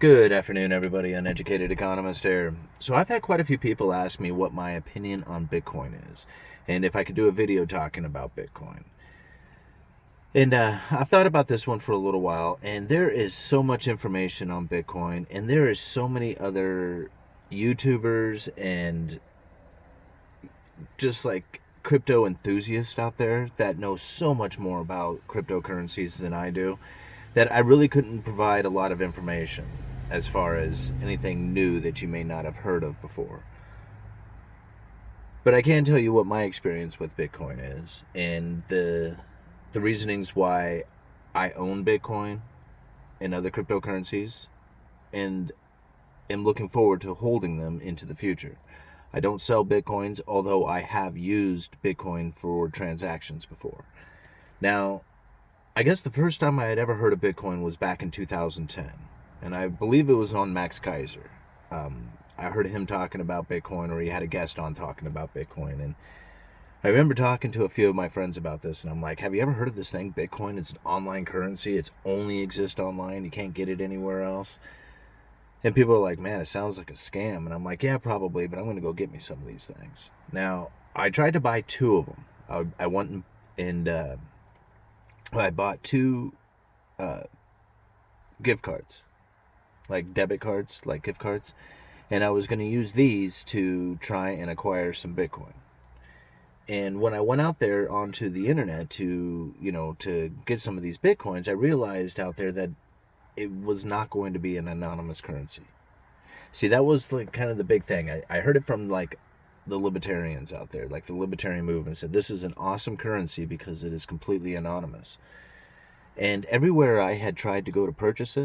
Good afternoon, everybody. Uneducated Economist here. So I've had quite a few people ask me what my opinion on Bitcoin is, and if I could do a video talking about Bitcoin. And I've thought about this one for a little while, and there is so much information on Bitcoin, and there is so many other YouTubers and just like crypto enthusiasts out there that know so much more about cryptocurrencies than I do, that I really couldn't provide a lot of information as far as anything new that you may not have heard of before. But I can tell you what my experience with Bitcoin is, and the reasonings why I own Bitcoin and other cryptocurrencies, and am looking forward to holding them into the future. I don't sell Bitcoins, although I have used Bitcoin for transactions before. Now, I guess the first time I had ever heard of Bitcoin was back in 2010, and I believe it was on Max Kaiser. I heard him talking about Bitcoin, or he had a guest on talking about Bitcoin, and I remember talking to a few of my friends about this, and I'm like, have you ever heard of this thing, Bitcoin? It's an online currency. It's only exists online. You can't get it anywhere else. And people are like, man, it sounds like a scam. And I'm like, yeah, probably, but I'm going to go get me some of these things. Now, I tried to buy two of them. I went and I bought two gift cards, like debit cards, like gift cards, and I was going to use these to try and acquire some Bitcoin. And when I went out there onto the internet to get some of these Bitcoins, I realized out there that it was not going to be an anonymous currency. See, that was like kind of the big thing. I heard it from like the libertarians out there, like the libertarian movement said, this is an awesome currency because it is completely anonymous. And everywhere I had tried to go to purchase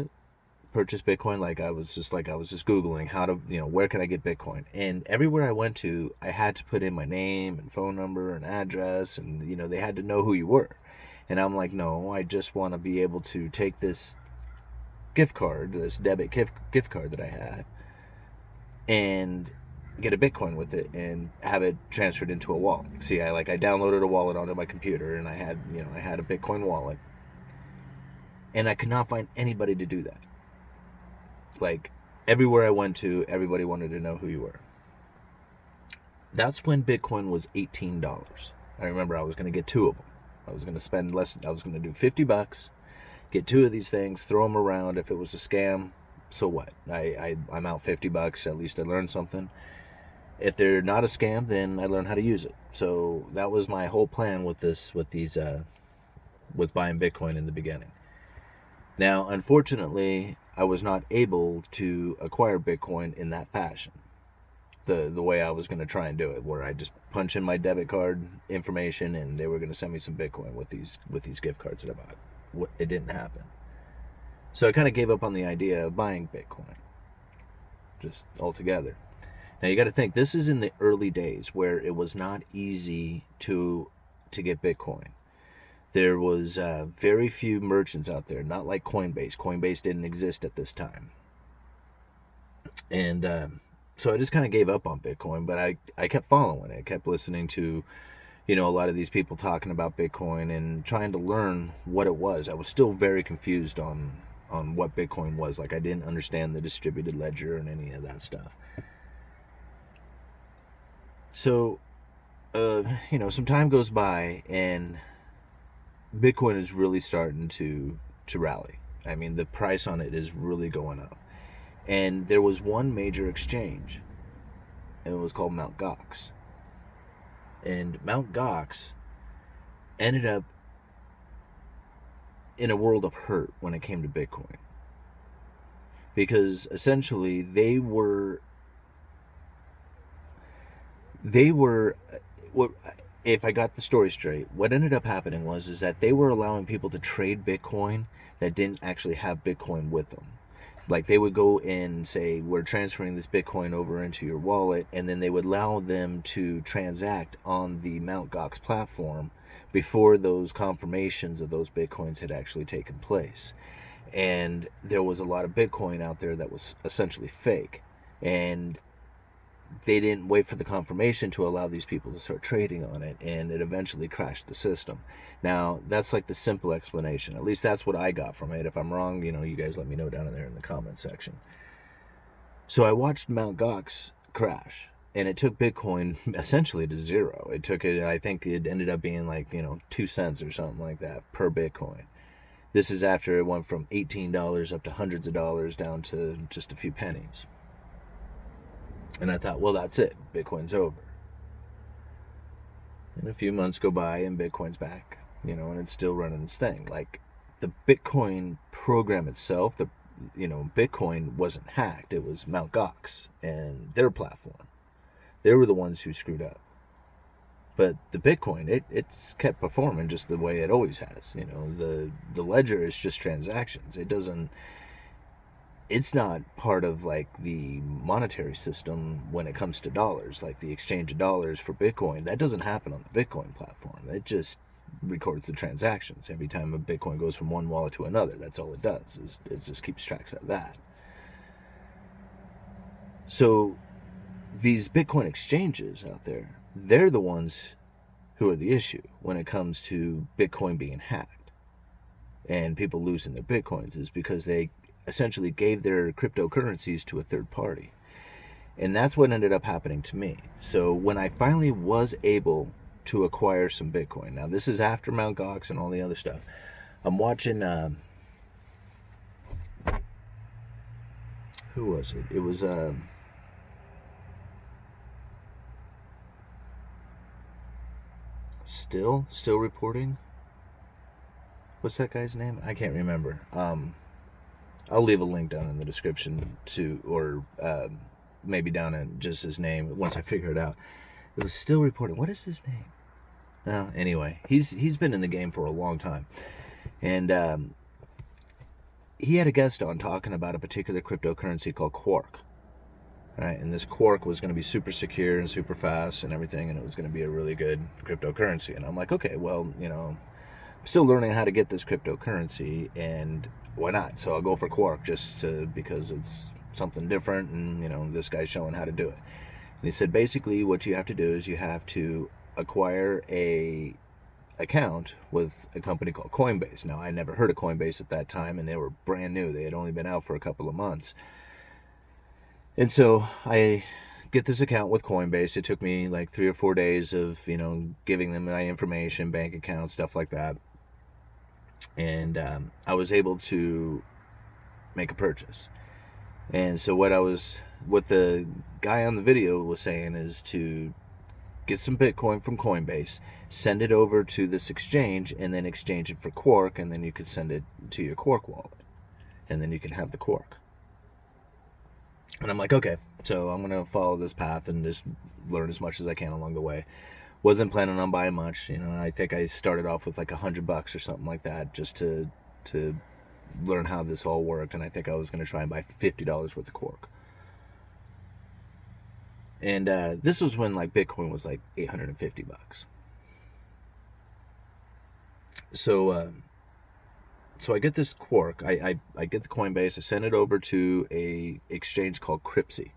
Bitcoin, like I was just Googling how to, where can I get Bitcoin? And everywhere I went to, I had to put in my name and phone number and address, and, they had to know who you were. And I'm like, no, I just want to be able to take this gift card, this debit gift card that I had, and get a Bitcoin with it and have it transferred into a wallet. See, I downloaded a wallet onto my computer, and I had a Bitcoin wallet, and I could not find anybody to do that. Like, everywhere I went to, everybody wanted to know who you were. That's when Bitcoin was $18. I remember I was going to get two of them. I was going to spend less. I was going to do $50, get two of these things, throw them around. If it was a scam, so what? I'm out $50. At least I learned something. If they're not a scam, then I learned how to use it. So that was my whole plan with buying Bitcoin in the beginning. Now, unfortunately, I was not able to acquire Bitcoin in that fashion. The way I was going to try and do it, where I just punch in my debit card information and they were going to send me some Bitcoin with these gift cards that I bought. It didn't happen. So I kind of gave up on the idea of buying Bitcoin, just altogether. Now you got to think, this is in the early days where it was not easy to get Bitcoin. There was very few merchants out there, not like Coinbase. Coinbase didn't exist at this time. And so I just kind of gave up on Bitcoin, but I kept following it. I kept listening to, a lot of these people talking about Bitcoin and trying to learn what it was. I was still very confused on what Bitcoin was. Like, I didn't understand the distributed ledger and any of that stuff. So, some time goes by and Bitcoin is really starting to rally. I mean, the price on it is really going up. And there was one major exchange, and it was called Mt. Gox. And Mt. Gox ended up in a world of hurt when it came to Bitcoin. Because essentially they were what, if I got the story straight, what ended up happening is that they were allowing people to trade Bitcoin that didn't actually have Bitcoin with them. Like, they would go and say, we're transferring this Bitcoin over into your wallet, and then they would allow them to transact on the Mt. Gox platform before those confirmations of those Bitcoins had actually taken place. And there was a lot of Bitcoin out there that was essentially fake. And they didn't wait for the confirmation to allow these people to start trading on it, and it eventually crashed the system. Now, that's like the simple explanation. At least that's what I got from it. If I'm wrong, you guys let me know down in there in the comment section. So I watched Mt. Gox crash, and it took Bitcoin essentially to zero. It took it, I think it ended up being like, 2 cents or something like that per Bitcoin. This is after it went from $18 up to hundreds of dollars down to just a few pennies. And I thought, well, that's it. Bitcoin's over. And a few months go by and Bitcoin's back, and it's still running its thing. Like, the Bitcoin program itself, Bitcoin wasn't hacked. It was Mt. Gox and their platform. They were the ones who screwed up. But the Bitcoin, it's kept performing just the way it always has. The ledger is just transactions. It's not part of like the monetary system when it comes to dollars, like the exchange of dollars for Bitcoin. That doesn't happen on the Bitcoin platform. It just records the transactions every time a Bitcoin goes from one wallet to another. That's all it does. It just keeps track of that. So these Bitcoin exchanges out there, they're the ones who are the issue when it comes to Bitcoin being hacked and people losing their Bitcoins, is because they essentially gave their cryptocurrencies to a third party. And that's what ended up happening to me. So when I finally was able to acquire some Bitcoin, now this is after Mt. Gox and all the other stuff, I'm watching, who was it? It was, Still reporting. What's that guy's name? I can't remember. I'll leave a link down in the description or maybe down in just his name once I figure it out. It was Still reporting. What is his name? Anyway, he's been in the game for a long time, and he had a guest on talking about a particular cryptocurrency called Quark. Right, and this Quark was going to be super secure and super fast and everything, and it was going to be a really good cryptocurrency. And I'm like, okay, well, I'm still learning how to get this cryptocurrency, and why not? So I'll go for Quark because it's something different, and this guy's showing how to do it. And he said basically what you have to do is you have to acquire a account with a company called Coinbase. Now, I never heard of Coinbase at that time, and they were brand new. They had only been out for a couple of months. And so I get this account with Coinbase. It took me like 3 or 4 days of, giving them my information, bank account, stuff like that. And I was able to make a purchase. And so what the guy on the video was saying is to get some Bitcoin from Coinbase, send it over to this exchange, and then exchange it for Quark, and then you could send it to your Quark wallet. And then you can have the Quark. And I'm like, okay, so I'm going to follow this path and just learn as much as I can along the way. Wasn't planning on buying much. I think I started off with like $100 or something like that just to learn how this all worked. And I think I was going to try and buy $50 worth of Quark. And this was when like Bitcoin was like $850. So I get this Quark, I get the Coinbase, I send it over to a exchange called Cryptsy.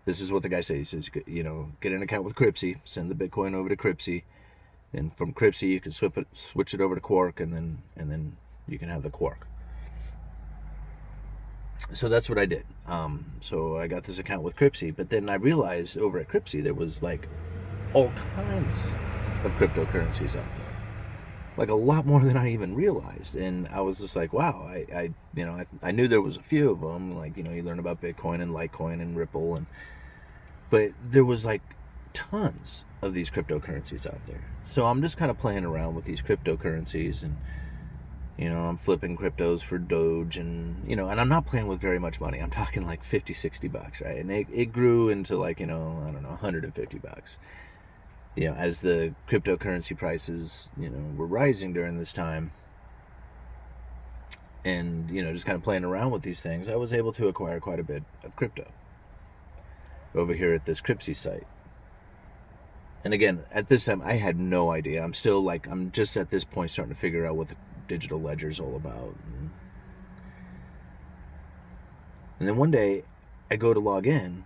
This is what the guy says. He says, get an account with Cryptsy, send the Bitcoin over to Cryptsy, and from Cryptsy you can switch it over to Quark, and then you can have the Quark. So that's what I did. So I got this account with Cryptsy, but then I realized over at Cryptsy there was like all kinds of cryptocurrencies out there. Like a lot more than I even realized. And I was just like, wow, I knew there was a few of them. Like, you learn about Bitcoin and Litecoin and Ripple, but there was like tons of these cryptocurrencies out there. So I'm just kind of playing around with these cryptocurrencies, and I'm flipping cryptos for Doge, and and I'm not playing with very much money. I'm talking like $50-$60, right? And it grew into like, I don't know, $150. As the cryptocurrency prices, were rising during this time, and, just kind of playing around with these things, I was able to acquire quite a bit of crypto over here at this Cryptsy site. And again, at this time, I had no idea. I'm just at this point starting to figure out what the digital ledger is all about. And then one day, I go to log in,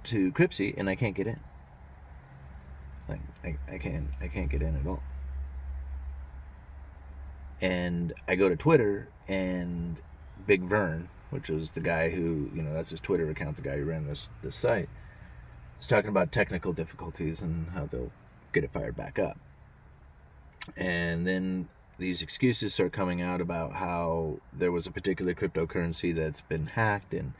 to Cryptsy and I can't get in. Like I can't get in at all. And I go to Twitter, and Big Vern, which is the guy who, that's his Twitter account, the guy who ran this site, is talking about technical difficulties and how they'll get it fired back up. And then these excuses start coming out about how there was a particular cryptocurrency that's been hacked and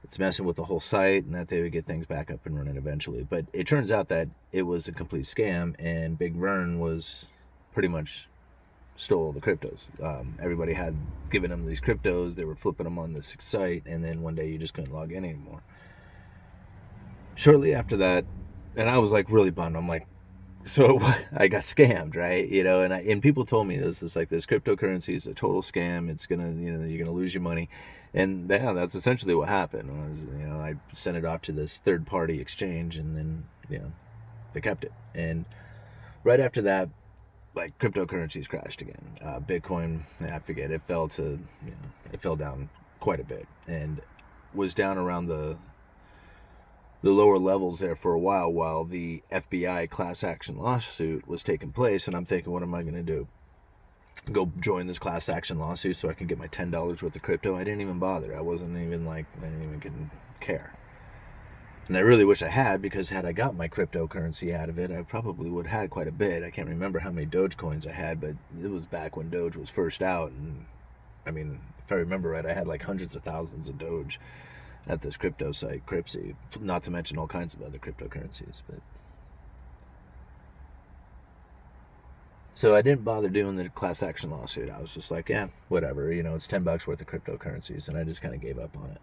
it's messing with the whole site, and that they would get things back up and running eventually. But it turns out that it was a complete scam, and Big Vern was pretty much stole the cryptos. Everybody had given them these cryptos. They were flipping them on this site, and then one day you just couldn't log in anymore. Shortly after that, and I was like really bummed. I'm like, so I got scammed, right? And people told me this cryptocurrency is a total scam. It's gonna, you're gonna lose your money, and yeah, that's essentially what happened. I sent it off to this third-party exchange, and then they kept it. And right after that, like, cryptocurrencies crashed again. Bitcoin, I forget, it fell down quite a bit, and was down around the lower levels there for a while the FBI class action lawsuit was taking place. And I'm thinking, what am I going to do? Go join this class action lawsuit so I can get my $10 worth of crypto? I didn't even bother. I didn't even care. And I really wish I had, because had I got my cryptocurrency out of it, I probably would have had quite a bit. I can't remember how many Dogecoins I had, but it was back when Doge was first out. And I mean, if I remember right, I had like hundreds of thousands of Doge at this crypto site, Cryptsy, not to mention all kinds of other cryptocurrencies. But so I didn't bother doing the class action lawsuit. I was just like, yeah, whatever, it's $10 worth of cryptocurrencies, and I just kind of gave up on it.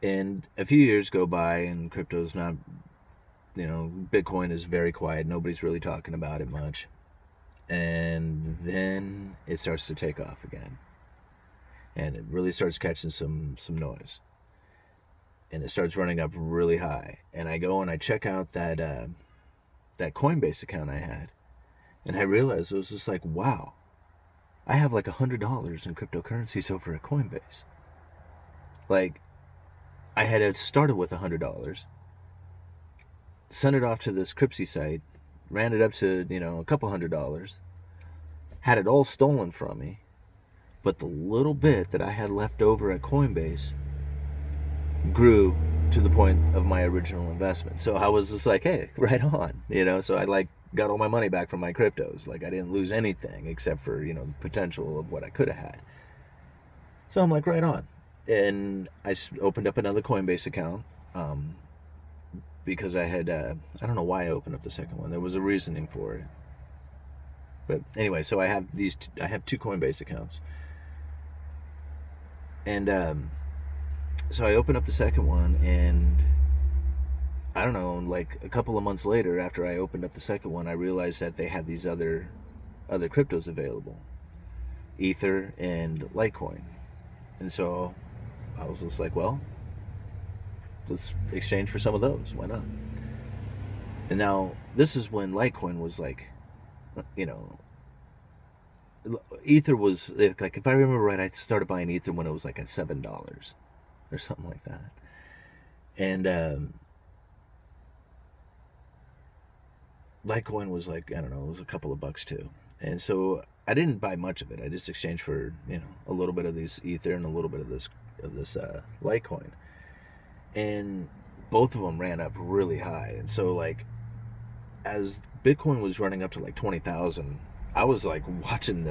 And a few years go by, and crypto's not, Bitcoin is very quiet. Nobody's really talking about it much. And then it starts to take off again. And it really starts catching some noise. And it starts running up really high. And I go and I check out that Coinbase account I had. And I realized, it was just like, wow, I have like $100 in cryptocurrencies over at Coinbase. Like, I had started with $100, sent it off to this Cryptsy site, ran it up to, a couple $100, had it all stolen from me, but the little bit that I had left over at Coinbase grew to the point of my original investment. So I was just like, hey, right on, so I got all my money back from my cryptos. Like, I didn't lose anything except for, the potential of what I could have had. So I'm like, right on. And I opened up another Coinbase account, because I had, I don't know why I opened up the second one. There was a reasoning for it. But anyway, so I have two Coinbase accounts. And so I opened up the second one, and I don't know, like a couple of months later, after I opened up the second one, I realized that they had these other cryptos available, Ether and Litecoin. And so I was just like, well, let's exchange for some of those. Why not? And now, this is when Litecoin was like, Ether was, like, if I remember right, I started buying Ether when it was like at $7 or something like that. And Litecoin was like, I don't know, it was a couple of bucks too. And so I didn't buy much of it. I just exchanged for, a little bit of this Ether and a little bit of this Litecoin. And both of them ran up really high. And so, like, as Bitcoin was running up to like 20,000, I was like watching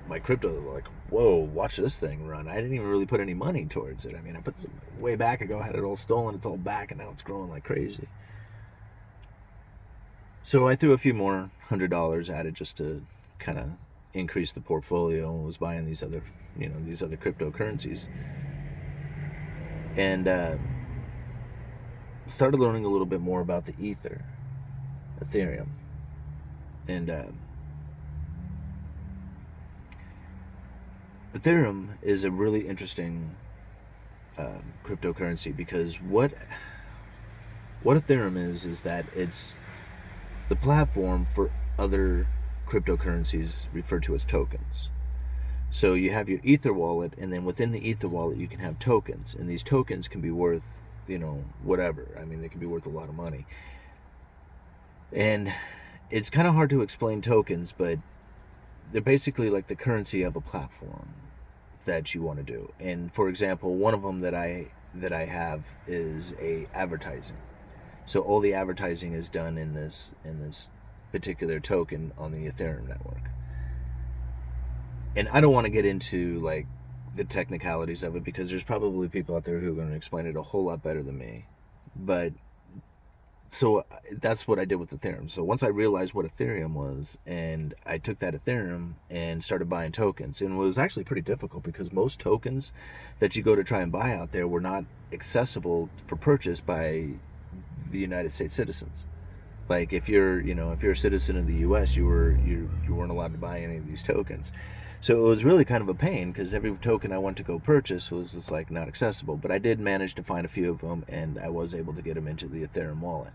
my crypto, like, whoa, watch this thing run. I didn't even really put any money towards it. I mean, I put some way back ago, had it all stolen, it's all back, and now it's growing like crazy. So I threw a few more $100 at it just to kind of increase the portfolio, and was buying these other cryptocurrencies. And started learning a little bit more about the Ethereum. And Ethereum is a really interesting cryptocurrency, because what Ethereum is that it's the platform for other cryptocurrencies referred to as tokens. So you have your Ether wallet, and then within the Ether wallet you can have tokens, and these tokens can be worth, whatever. I mean, they can be worth a lot of money. And it's kind of hard to explain tokens, but they're basically like the currency of a platform that you want to do. And for example, one of them that I have is a advertising. So all the advertising is done in this particular token on the Ethereum network. And I don't want to get into like the technicalities of it, because there's probably people out there who are going to explain it a whole lot better than me. But so that's what I did with Ethereum. So once I realized what Ethereum was, and I took that Ethereum and started buying tokens, and it was actually pretty difficult because most tokens that you go to try and buy out there were not accessible for purchase by the United States citizens. Like if you're a citizen of the U.S., you weren't allowed to buy any of these tokens. So it was really kind of a pain, because every token I went to go purchase was just like not accessible. But I did manage to find a few of them, and I was able to get them into the Ethereum wallet.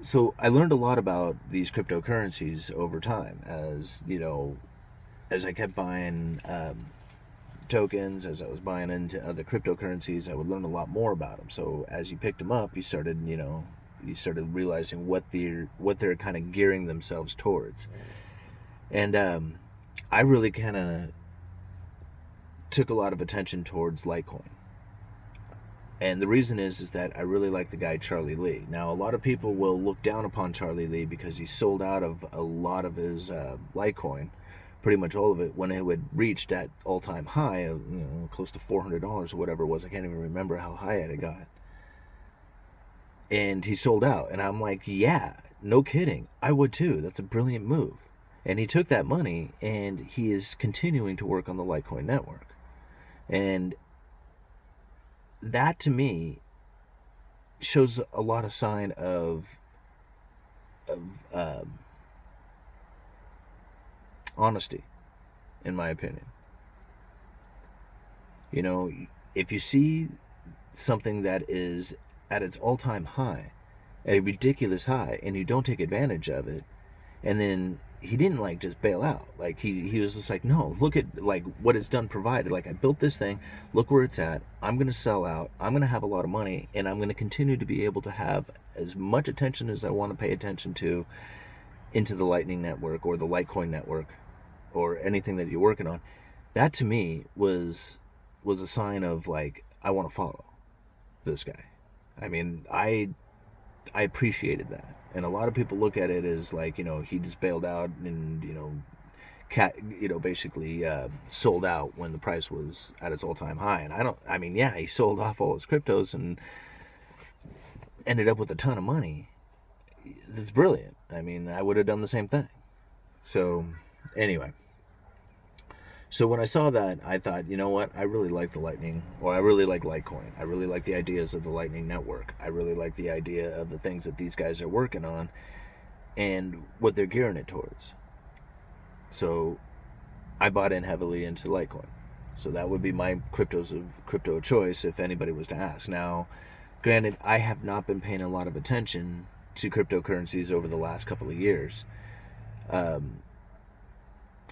So I learned a lot about these cryptocurrencies over time, as I kept buying tokens, as I was buying into other cryptocurrencies, I would learn a lot more about them. So as you picked them up, you started realizing what they're kind of gearing themselves towards. And I really kind of took a lot of attention towards Litecoin. And the reason is that I really like the guy Charlie Lee. Now, a lot of people will look down upon Charlie Lee because he sold out of a lot of his Litecoin, pretty much all of it, when it had reached that all-time high of close to $400 or whatever it was. I can't even remember how high it had got. And he sold out. And I'm like, yeah, no kidding. I would too. That's a brilliant move. And he took that money, and he is continuing to work on the Litecoin network. And that, to me, shows a lot of sign of honesty, in my opinion. If you see something that is at its all-time high, a ridiculous high, and you don't take advantage of it, and then he didn't just bail out. Like he was just like, no, look at what it's done provided. Like, I built this thing, look where it's at. I'm going to sell out. I'm going to have a lot of money, and I'm going to continue to be able to have as much attention as I want to pay attention to into the Lightning Network or the Litecoin network or anything that you're working on. That to me was a sign of I want to follow this guy. I mean, I appreciated that. And a lot of people look at it as he just bailed out and basically sold out when the price was at its all-time high. And he sold off all his cryptos and ended up with a ton of money. That's brilliant. I mean, I would have done the same thing. So anyway, so when I saw that, I thought, you know what? I really like the Lightning, or I really like Litecoin. I really like the ideas of the Lightning Network. I really like the idea of the things that these guys are working on and what they're gearing it towards. So I bought in heavily into Litecoin. So that would be my crypto of choice if anybody was to ask. Now, granted, I have not been paying a lot of attention to cryptocurrencies over the last couple of years.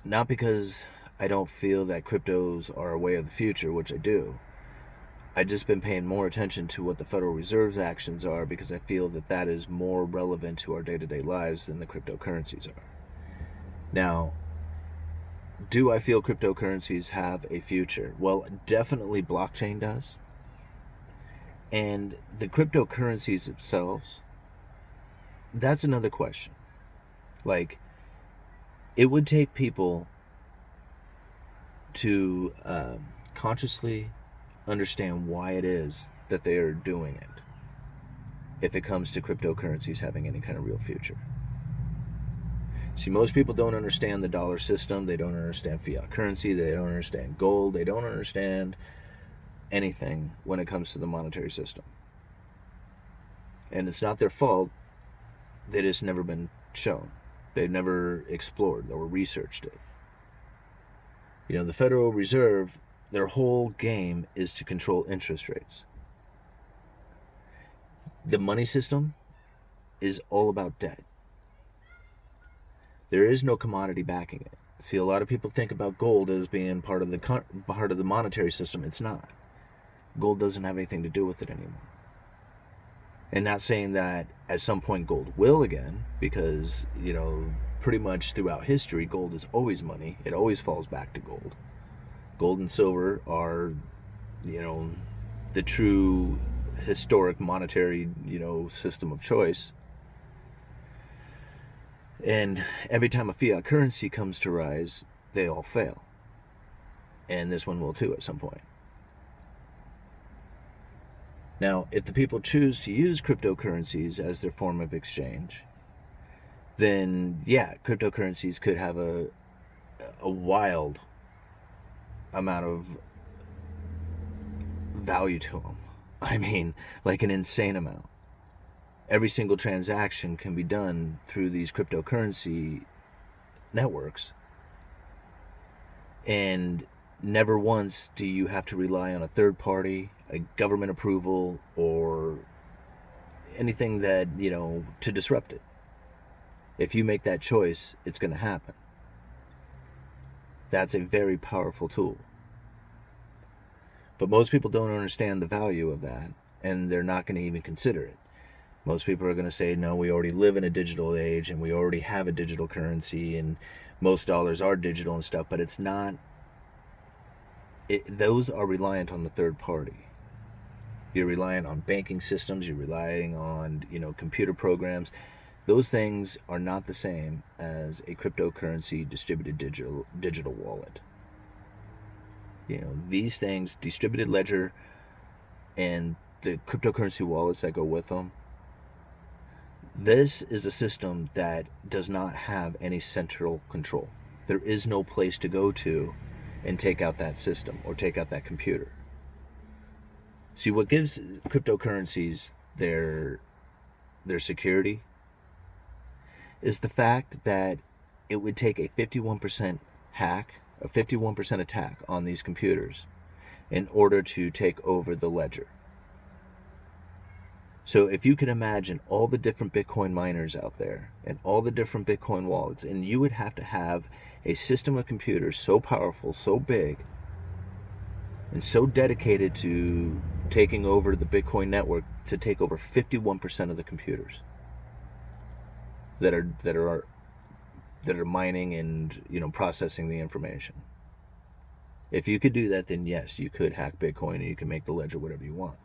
Not because I don't feel that cryptos are a way of the future, which I do. I've just been paying more attention to what the Federal Reserve's actions are, because I feel that is more relevant to our day-to-day lives than the cryptocurrencies are. Now, do I feel cryptocurrencies have a future? Well, definitely blockchain does. And the cryptocurrencies themselves, that's another question. It would take people to consciously understand why it is that they are doing it if it comes to cryptocurrencies having any kind of real future. See, most people don't understand the dollar system. They don't understand fiat currency. They don't understand gold. They don't understand anything when it comes to the monetary system. And it's not their fault. They just never been shown. They've never explored or researched it. The Federal Reserve, their whole game is to control interest rates. The money system is all about debt. There is no commodity backing it. See, a lot of people think about gold as being part of the monetary system. It's not. gold doesn't have anything to do with it anymore. And not saying that at some point gold will again, because, pretty much throughout history, gold is always money. It always falls back to gold. Gold and silver are, the true historic monetary, system of choice. And every time a fiat currency comes to rise, they all fail. And this one will too at some point. Now, if the people choose to use cryptocurrencies as their form of exchange, then yeah, cryptocurrencies could have a wild amount of value to them. I mean, like an insane amount. Every single transaction can be done through these cryptocurrency networks. And never once do you have to rely on a third party, a government approval, or anything that, to disrupt it. If you make that choice, it's going to happen. That's a very powerful tool. But most people don't understand the value of that, and they're not going to even consider it. Most people are going to say, no, we already live in a digital age, and we already have a digital currency, and most dollars are digital and stuff, but it's not. Those are reliant on the third party. You're reliant on banking systems, you're relying on, computer programs. Those things are not the same as a cryptocurrency distributed digital wallet. These things, distributed ledger and the cryptocurrency wallets that go with them, this is a system that does not have any central control. There is no place to go to and take out that system or take out that computer. See, what gives cryptocurrencies their security is the fact that it would take a 51% hack, a 51% attack on these computers in order to take over the ledger. So if you can imagine all the different Bitcoin miners out there and all the different Bitcoin wallets, and you would have to have a system of computers so powerful, so big, and so dedicated to taking over the Bitcoin network to take over 51% of the computers that are mining and processing the information. If you could do that, then yes, you could hack Bitcoin and you can make the ledger whatever you want.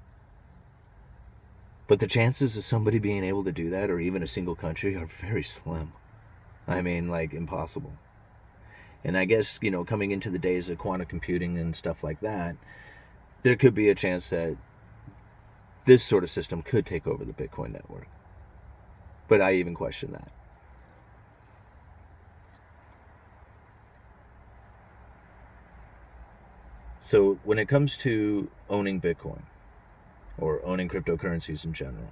But the chances of somebody being able to do that, or even a single country, are very slim. I mean, like, impossible. And I guess, coming into the days of quantum computing and stuff like that, there could be a chance that this sort of system could take over the Bitcoin network. But I even question that. So when it comes to owning Bitcoin, or owning cryptocurrencies in general,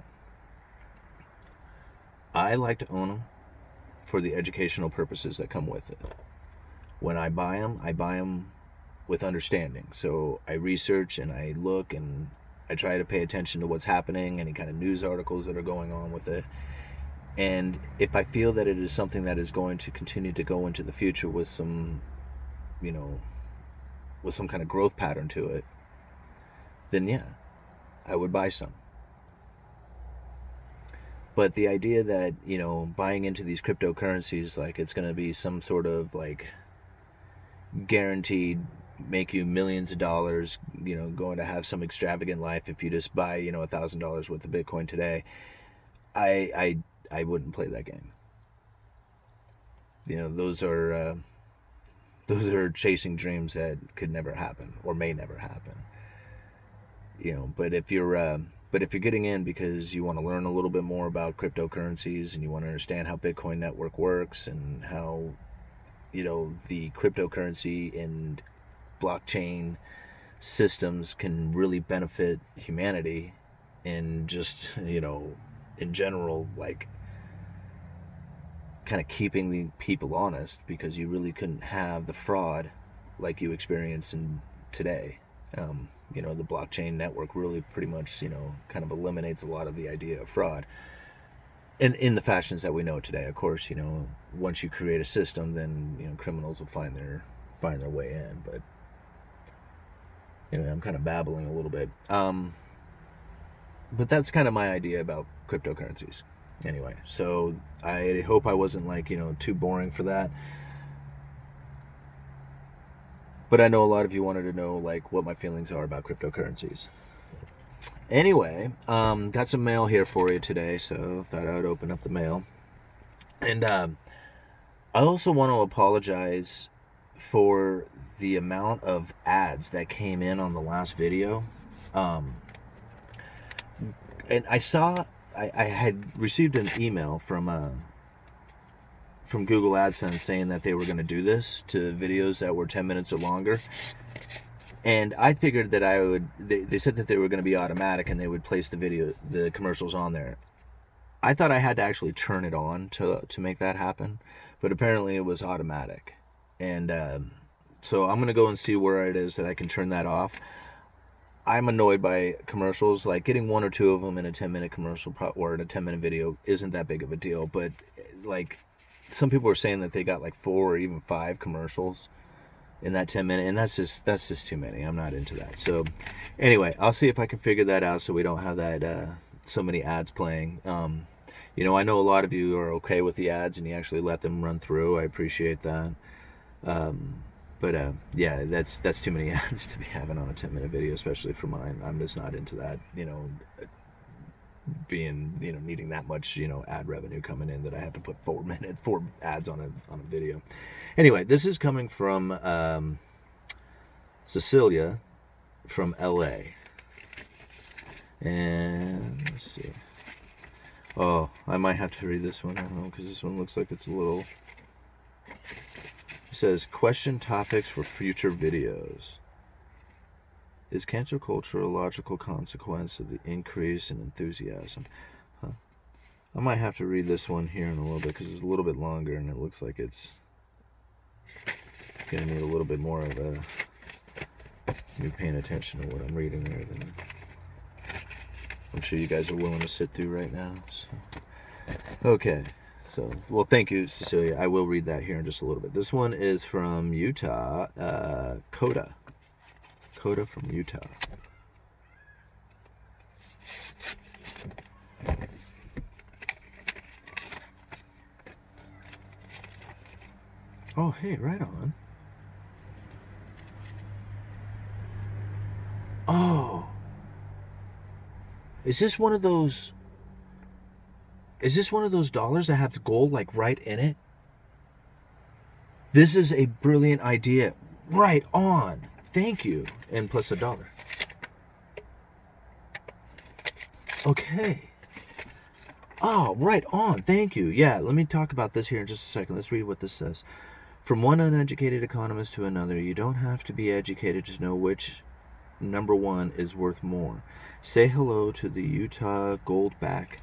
I like to own them for the educational purposes that come with it. When I buy them with understanding. So I research and I look and I try to pay attention to what's happening, any kind of news articles that are going on with it. And if I feel that it is something that is going to continue to go into the future with some, with some kind of growth pattern to it, then yeah, I would buy some. But the idea that, buying into these cryptocurrencies, like it's going to be some sort of like guaranteed make you millions of dollars, going to have some extravagant life if you just buy, $1,000 worth of Bitcoin today, I wouldn't play that game. Those are chasing dreams that could never happen or may never happen. But if you're getting in because you want to learn a little bit more about cryptocurrencies and you want to understand how Bitcoin network works and how, the cryptocurrency and blockchain systems can really benefit humanity and just, in general, like kind of keeping the people honest, because you really couldn't have the fraud like you experience in today. The blockchain network really pretty much, kind of eliminates a lot of the idea of fraud. And in the fashions that we know today, of course, once you create a system, then, criminals will find their way in. But Anyway, I'm kind of babbling a little bit. But that's kind of my idea about cryptocurrencies. Anyway, so I hope I wasn't like, too boring for that. But I know a lot of you wanted to know like what my feelings are about cryptocurrencies. Anyway, got some mail here for you today, so thought I would open up the mail. And I also want to apologize for the amount of ads that came in on the last video. And I had received an email from Google AdSense saying that they were going to do this to videos that were 10 minutes or longer. And I figured that they said that they were going to be automatic and they would place the commercials on there. I thought I had to actually turn it on to make that happen, but apparently it was automatic. And so I'm going to go and see where it is that I can turn that off. I'm annoyed by commercials. Like getting one or two of them in a 10-minute commercial or in a 10-minute video isn't that big of a deal. But like some people are saying that they got like 4 or even 5 commercials in that 10-minute, and that's just too many. I'm not into that. So anyway, I'll see if I can figure that out so we don't have that so many ads playing. I know a lot of you are okay with the ads and you actually let them run through. I appreciate that. But yeah, that's too many ads to be having on a 10-minute video, especially for mine. I'm just not into that, needing that much, ad revenue coming in that I have to put 4 ads on a video. Anyway, this is coming from Cecilia from LA. And let's see. Oh, I might have to read this one. I don't know, because this one looks like it's a little... It says, question topics for future videos. Is cancel culture a logical consequence of the increase in enthusiasm? Huh. I might have to read this one here in a little bit because it's a little bit longer and it looks like it's going to need a little bit more of me paying attention to what I'm reading there than I'm sure you guys are willing to sit through right now. So. Okay. So, well, thank you, Cecilia. I will read that here in just a little bit. This one is from Utah, Coda. Coda from Utah. Oh, hey, right on. Oh. Is this one of those dollars that have gold like right in it? This is a brilliant idea. Right on. Thank you. And plus $1. Okay. Oh, right on. Thank you. Yeah, let me talk about this here in just a second. Let's read what this says. From one uneducated economist to another, you don't have to be educated to know which number one is worth more. Say hello to the Utah Goldback.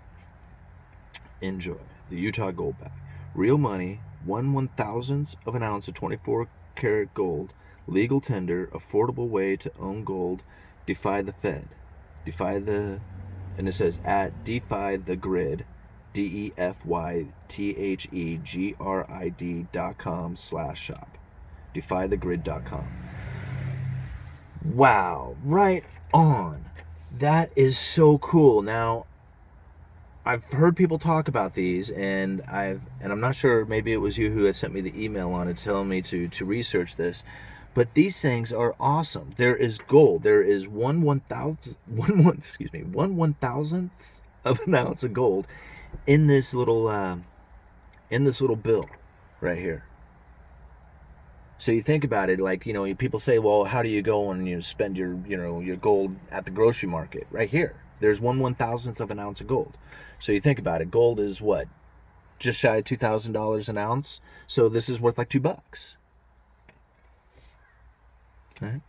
Enjoy. The Utah Goldback. Real money, 1/1000th of an ounce of 24-karat gold, legal tender, affordable way to own gold, defy the Fed. And it says at defy the grid, defythegrid.com/shop. defythegrid.com. Wow, right on. That is so cool. Now, I've heard people talk about these, and I'm not sure, maybe it was you who had sent me the email on it telling me to research this, but these things are awesome. There is gold. There is 1/1000th of an ounce of gold in this little bill right here. So you think about it, like, people say, well, how do you go and spend your gold at the grocery market? Right here. There's 1/1000th of an ounce of gold. So you think about it, gold is what? Just shy of $2,000 an ounce. So this is worth like $2. Right?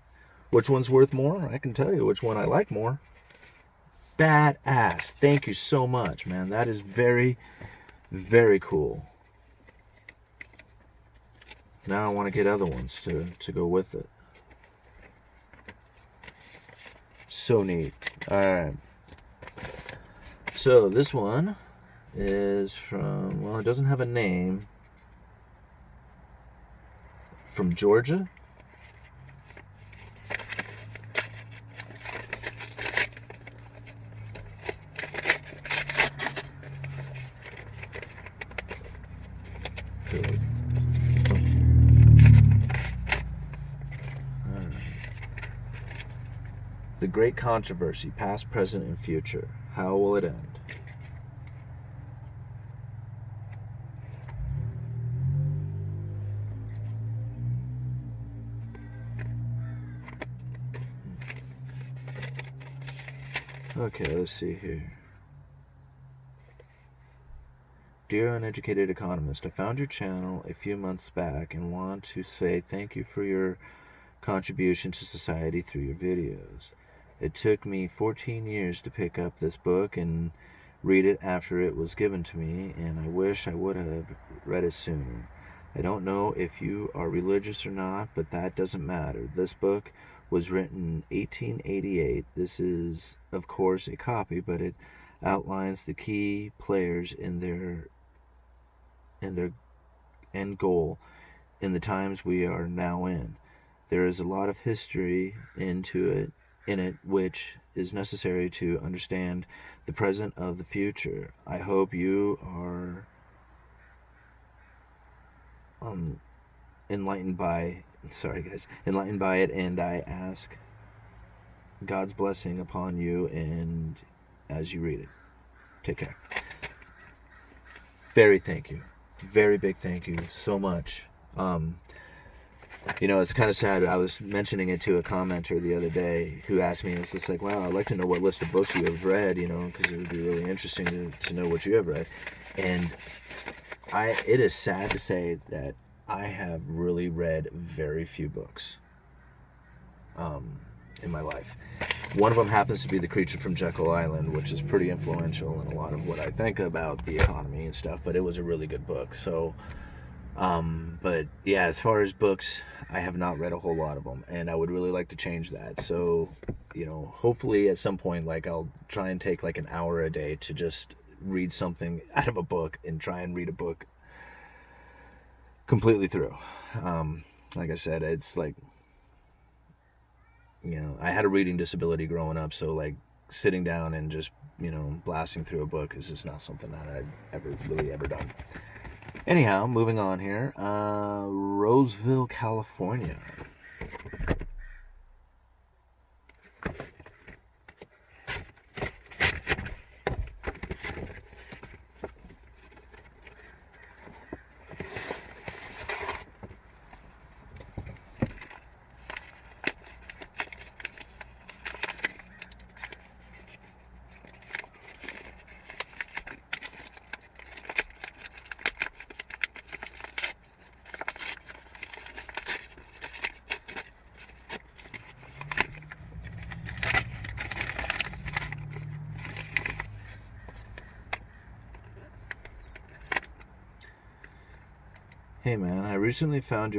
Which one's worth more? I can tell you which one I like more. Badass. Thank you so much, man. That is very, very cool. Now I want to get other ones to go with it. So neat. All right. So this one is from, well, it doesn't have a name. From Georgia. The great controversy, past, present, and future. How will it end? Okay, let's see here. Dear Uneducated Economist, I found your channel a few months back and want to say thank you for your contribution to society through your videos. It took me 14 years to pick up this book and read it after it was given to me, and I wish I would have read it sooner. I don't know if you are religious or not, but that doesn't matter. This book was written in 1888. This is, of course, a copy, but it outlines the key players in their end goal in the times we are now in. There is a lot of history in it which is necessary to understand the present of the future. I hope you are enlightened by it, and I ask God's blessing upon you and as you read it. Take care. Thank you. Very big thank you so much. It's kind of sad. I was mentioning it to a commenter the other day who asked me, it's just like, wow, I'd like to know what list of books you have read, because it would be really interesting to know what you have read. And it is sad to say that I have really read very few books in my life. One of them happens to be The Creature from Jekyll Island, which is pretty influential in a lot of what I think about the economy and stuff, but it was a really good book. So, but yeah, as far as books, I have not read a whole lot of them, and I would really like to change that. So, hopefully at some point, I'll try and take an hour a day to just read something out of a book and try and read a book completely through. Like I said, it's I had a reading disability growing up, so sitting down and just, blasting through a book is just not something that I've ever done. Anyhow, moving on here. Roseville, California. Hey man, I recently found your